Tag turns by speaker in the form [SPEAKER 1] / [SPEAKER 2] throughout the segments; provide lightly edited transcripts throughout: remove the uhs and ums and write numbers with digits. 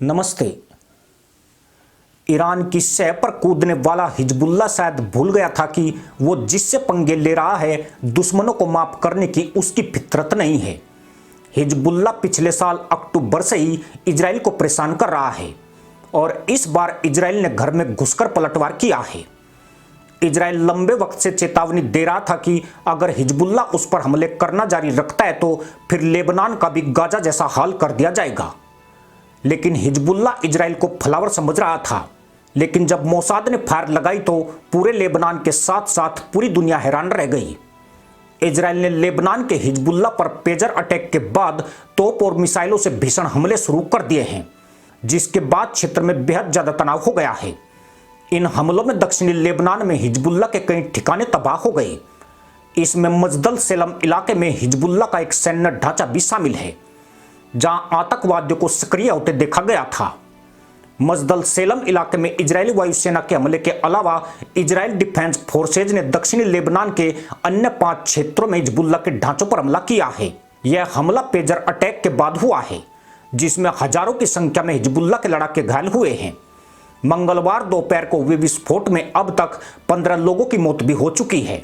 [SPEAKER 1] नमस्ते। ईरान की सह पर कूदने वाला हिजबुल्लाह शायद भूल गया था कि वो जिससे पंगे ले रहा है दुश्मनों को माफ करने की उसकी फितरत नहीं है। हिजबुल्लाह पिछले साल अक्टूबर से ही इजराइल को परेशान कर रहा है और इस बार इजराइल ने घर में घुसकर पलटवार किया है। इजराइल लंबे वक्त से चेतावनी दे रहा था कि अगर हिजबुल्लाह उस पर हमले करना जारी रखता है तो फिर लेबनान का भी गाजा जैसा हाल कर दिया जाएगा। लेकिन हिजबुल्लाह इजराइल को फ्लावर समझ रहा था, लेकिन जब मोसाद ने फायर लगाई तो पूरे लेबनान के साथ साथ पूरी दुनिया हैरान रह गई। इजराइल ने लेबनान के हिजबुल्लाह पर पेजर अटैक के बाद तोप और मिसाइलों से भीषण हमले शुरू कर दिए हैं, जिसके बाद क्षेत्र में बेहद ज्यादा तनाव हो गया है। इन हमलों में दक्षिणी लेबनान में हिजबुल्लाह के कई ठिकाने तबाह हो गए। इसमें मजदल सेलम इलाके में हिजबुल्लाह का एक सैन्य ढांचा भी शामिल है, जहां आतंकवादियों को सक्रिय होते देखा गया था। मजदल सेलम इलाके में इजरायली वायुसेना के हमले के अलावा इजरायल डिफेंस फोर्सेज ने दक्षिणी लेबनान के अन्य 5 क्षेत्रों में हिजबुल्लाह के ढांचों पर हमला किया है। यह हमला पेजर अटैक के बाद हुआ है, जिसमें हजारों की संख्या में हिजबुल्लाह के लड़ाके घायल हुए हैं। मंगलवार दोपहर को हुए विस्फोट में अब तक 15 लोगों की मौत भी हो चुकी है।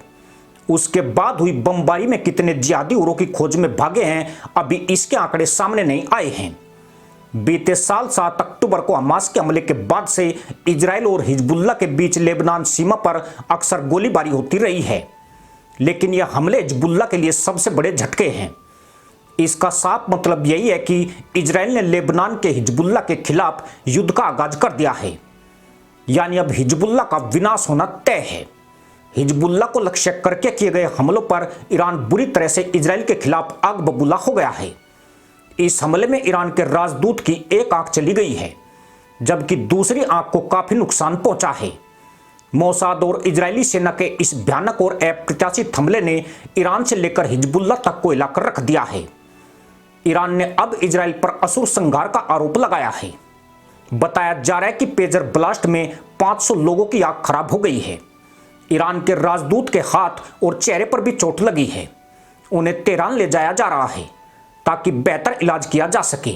[SPEAKER 1] उसके बाद हुई बमबारी में कितने जिहादी उरों की खोज में भागे हैं, अभी इसके आंकड़े सामने नहीं आए हैं। बीते साल 7 अक्टूबर को हमास के हमले के बाद से इजराइल और हिजबुल्लाह के बीच लेबनान सीमा पर अक्सर गोलीबारी होती रही है, लेकिन यह हमले हिजबुल्लाह के लिए सबसे बड़े झटके हैं। इसका साफ मतलब यही है कि इजराइल ने लेबनान के हिजबुल्लाह के खिलाफ युद्ध का आगाज कर दिया है, यानी अब हिजबुल्लाह का विनाश होना तय है। हिजबुल्लाह को लक्ष्य करके किए गए हमलों पर ईरान बुरी तरह से इजराइल के खिलाफ आग बबूला हो गया है। इस हमले में ईरान के राजदूत की एक आंख चली गई है, जबकि दूसरी आंख को काफी नुकसान पहुंचा है। मोसाद और इजरायली सेना के इस भयानक और अप्रत्याशित हमले ने ईरान से लेकर हिजबुल्लाह तक को हिलाकर रख दिया है। ईरान ने अब इजराइल पर असुर संहार का आरोप लगाया है। बताया जा रहा है कि पेजर ब्लास्ट में 500 लोगों की आंख खराब हो गई है। ईरान के राजदूत के हाथ और चेहरे पर भी चोट लगी है। उन्हें तेहरान ले जाया जा रहा है ताकि बेहतर इलाज किया जा सके।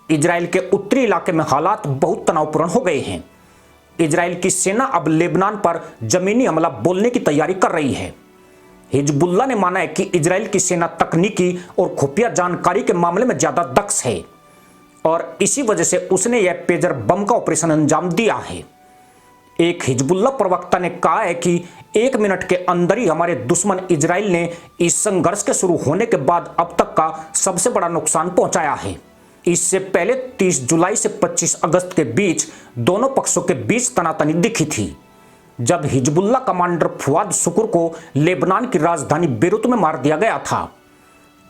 [SPEAKER 1] इजराइल के उत्तरी इलाके में हालात बहुत तनावपूर्ण हो गए हैं। इजराइल की सेना अब लेबनान पर जमीनी हमला बोलने की तैयारी कर रही है। हिजबुल्लाह ने माना है कि इजराइल की सेना तकनीकी और खुफिया जानकारी के मामले में ज्यादा दक्ष है और इसी वजह से उसने यह पेजर बम का ऑपरेशन अंजाम दिया है। एक हिजबुल्लाह प्रवक्ता ने कहा है कि 1 मिनट के अंदर ही हमारे दुश्मन इजराइल ने इस संघर्ष के शुरू होने के बाद अब तक का सबसे बड़ा नुकसान पहुंचाया है। इससे पहले 30 जुलाई से 25 अगस्त के बीच दोनों पक्षों के बीच तनातनी दिखी थी, जब हिजबुल्लाह कमांडर फुआद शुकुर को लेबनान की राजधानी बेरूत में मार दिया गया था।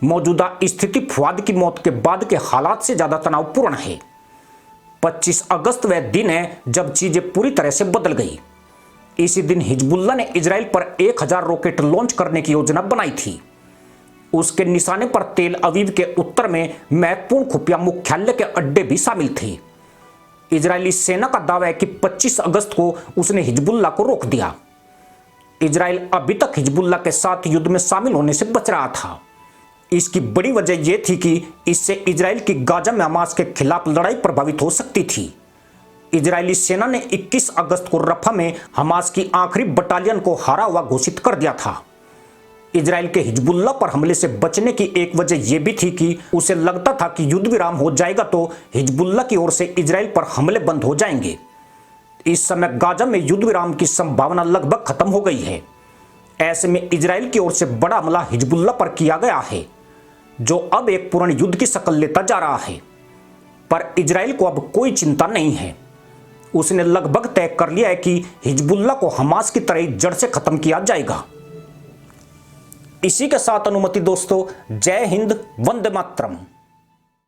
[SPEAKER 1] मौजूदा स्थिति फुआद की मौत के बाद के हालात से ज्यादा तनावपूर्ण है। 25 अगस्त वह दिन है जब चीजें पूरी तरह से बदल गई। इसी दिन हिजबुल्लाह ने इजराइल पर 1000 रॉकेट लॉन्च करने की योजना बनाई थी। उसके निशाने पर तेल अवीव के उत्तर में महत्वपूर्ण खुफिया मुख्यालय के अड्डे भी शामिल थे। इजरायली सेना का दावा है कि 25 अगस्त को उसने हिजबुल्लाह को रोक दिया। इजराइल अभी तक हिजबुल्लाह के साथ युद्ध में शामिल होने से बच रहा था। इसकी बड़ी वजह यह थी कि इससे इजराइल की गाजा में हमास के खिलाफ लड़ाई प्रभावित हो सकती थी। इजरायली सेना ने 21 अगस्त को रफा में हमास की आखिरी बटालियन को हारा हुआ घोषित कर दिया था। इजराइल के हिजबुल्लाह पर हमले से बचने की एक वजह यह भी थी कि उसे लगता था कि युद्ध विराम हो जाएगा तो हिजबुल्लाह की ओर से इजराइल पर हमले बंद हो जाएंगे। इस समय गाजा में युद्ध विराम की संभावना लगभग खत्म हो गई है। ऐसे में इजराइल की ओर से बड़ा हमला हिजबुल्लाह पर किया गया है, जो अब एक पूर्ण युद्ध की शक्ल लेता जा रहा है। पर इजराइल को अब कोई चिंता नहीं है। उसने लगभग तय कर लिया है कि हिजबुल्लाह को हमास की तरह जड़ से खत्म किया जाएगा। इसी के साथ अनुमति दोस्तों, जय हिंद, वंदे मातरम।